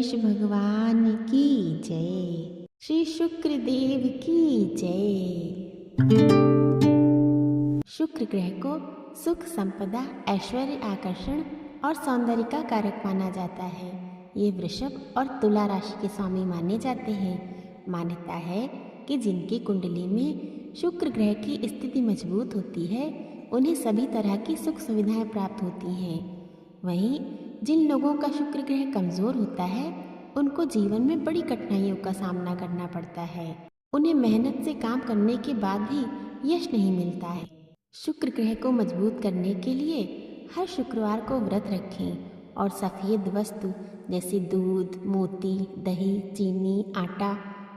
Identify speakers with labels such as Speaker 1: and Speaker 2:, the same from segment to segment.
Speaker 1: गणेश भगवान की जय। श्री शुक्रदेव की जय। शुक्र ग्रह को सुख, संपदा, ऐश्वर्य, आकर्षण और सौंदर्य का कारक माना जाता है। ये वृषभ और तुला राशि के स्वामी माने जाते हैं। मान्यता है कि जिनकी कुंडली में शुक्र ग्रह की स्थिति मजबूत होती है उन्हें सभी तरह की सुख सुविधाएं प्राप्त होती हैं। वहीं जिन लोगों का शुक्र ग्रह कमजोर होता है उनको जीवन में बड़ी कठिनाइयों का सामना करना पड़ता है। उन्हें मेहनत से काम करने के बाद भी यश नहीं मिलता है। शुक्र ग्रह को मजबूत करने के लिए हर शुक्रवार को व्रत रखें और सफ़ेद वस्तु जैसे दूध, मोती, दही, चीनी, आटा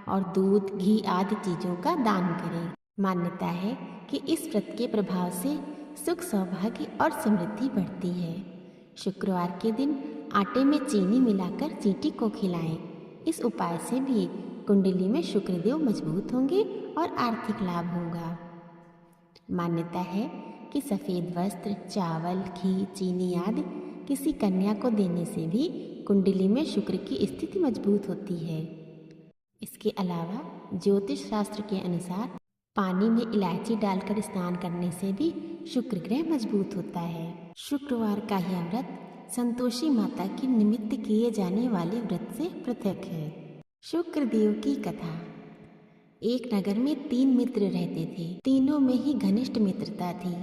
Speaker 1: और दूध, घी आदि चीज़ों का दान करें। मान्यता है कि इस व्रत के प्रभाव से सुख, सौभाग्य और समृद्धि बढ़ती है। शुक्रवार के दिन आटे में चीनी मिलाकर चींटी को खिलाएं। इस उपाय से भी कुंडली में शुक्रदेव मजबूत होंगे और आर्थिक लाभ होगा। मान्यता है कि सफ़ेद वस्त्र, चावल, घी, चीनी आदि किसी कन्या को देने से भी कुंडली में शुक्र की स्थिति मजबूत होती है। इसके अलावा ज्योतिष शास्त्र के अनुसार पानी में इलायची डालकर स्नान करने से भी शुक्र ग्रह मजबूत होता है। शुक्रवार का यह व्रत संतोषी माता के निमित्त किए जाने वाले व्रत से पृथक है। शुक्रदेव की कथा। एक नगर में 3 मित्र रहते थे। तीनों में ही घनिष्ठ मित्रता थी।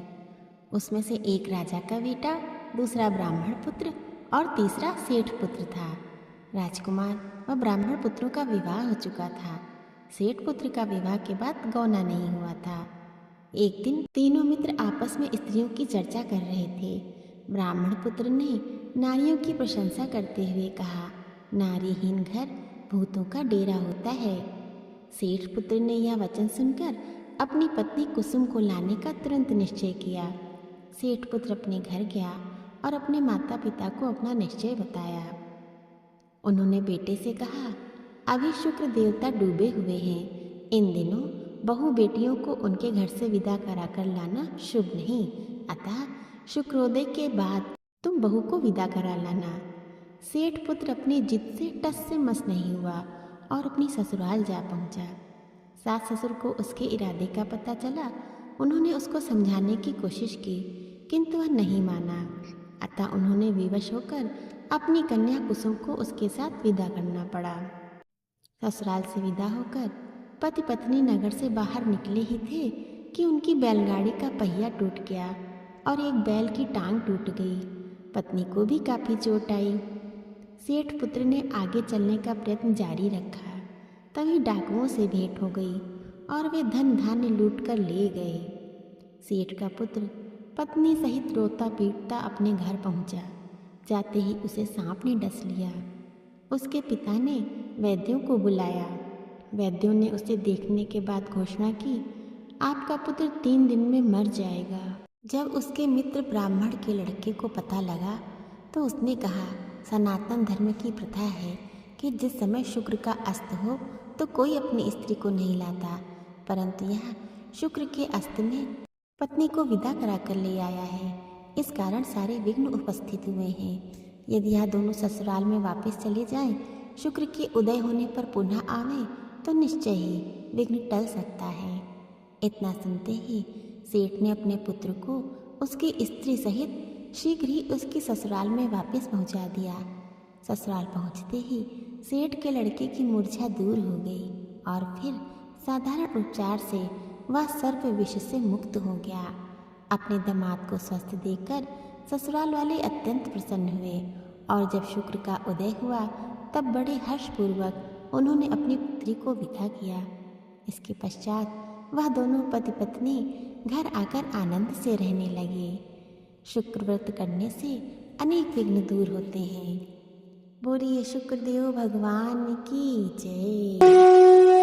Speaker 1: उसमें से एक राजा का बेटा, दूसरा ब्राह्मण पुत्र और तीसरा सेठ पुत्र था। राजकुमार व ब्राह्मण पुत्रों का विवाह हो चुका था। सेठ पुत्र का विवाह के बाद गौना नहीं हुआ था। एक दिन तीनों मित्र आपस में स्त्रियों की चर्चा कर रहे थे। ब्राह्मण पुत्र ने नारियों की प्रशंसा करते हुए कहा, नारीहीन घर भूतों का डेरा होता है। सेठ पुत्र ने यह वचन सुनकर अपनी पत्नी कुसुम को लाने का तुरंत निश्चय किया। सेठ पुत्र अपने घर गया और अपने माता पिता को अपना निश्चय बताया। उन्होंने बेटे से कहा, अभी शुक्र देवता डूबे हुए हैं। इन दिनों बहू बेटियों को उनके घर से विदा कराकर लाना शुभ नहीं, अतः शुक्रोदय के बाद तुम बहू को विदा करा लाना। सेठ पुत्र अपनी जिद से टस से मस नहीं हुआ और अपनी ससुराल जा पहुंचा। सास ससुर को उसके इरादे का पता चला। उन्होंने उसको समझाने की कोशिश की किंतु वह नहीं माना। अतः उन्होंने विवश होकर अपनी कन्या कुसुम को उसके साथ विदा करना पड़ा। ससुराल से विदा होकर पति पत्नी नगर से बाहर निकले ही थे कि उनकी बैलगाड़ी का पहिया टूट गया और एक बैल की टांग टूट गई। पत्नी को भी काफ़ी चोट आई। सेठ पुत्र ने आगे चलने का प्रयत्न जारी रखा। तभी डाकुओं से भेंट हो गई और वे धन धान्य लूट कर ले गए। सेठ का पुत्र पत्नी सहित रोता पीटता अपने घर पहुंचा। जाते ही उसे सांप ने डस लिया। उसके पिता ने वैद्यों को बुलाया। वैद्यों ने उसे देखने के बाद घोषणा की, आपका पुत्र 3 दिन में मर जाएगा। जब उसके मित्र ब्राह्मण के लड़के को पता लगा तो उसने कहा, सनातन धर्म की प्रथा है कि जिस समय शुक्र का अस्त हो तो कोई अपनी स्त्री को नहीं लाता, परंतु यहाँ शुक्र के अस्त में पत्नी को विदा कराकर ले आया है। इस कारण सारे विघ्न उपस्थित हुए हैं। यदि यह दोनों ससुराल में वापस चले जाएं, शुक्र के उदय होने पर पुनः आवे तो निश्चय ही विघ्न टल सकता है। इतना सुनते ही सेठ ने अपने पुत्र को उसकी स्त्री सहित शीघ्र ही उसकी ससुराल में वापस पहुंचा दिया। ससुराल पहुंचते ही सेठ के लड़के की मूर्छा दूर हो गई और फिर साधारण उपचार से वह सर्प विष से मुक्त हो गया। अपने दामाद को स्वस्थ देखकर ससुराल वाले अत्यंत प्रसन्न हुए और जब शुक्र का उदय हुआ तब बड़े हर्षपूर्वक उन्होंने अपनी पुत्री को विदा किया। इसके पश्चात वह दोनों पति पत्नी घर आकर आनंद से रहने लगे। शुक्र व्रत करने से अनेक विघ्न दूर होते हैं। बोलिए शुक्रदेव भगवान की जय।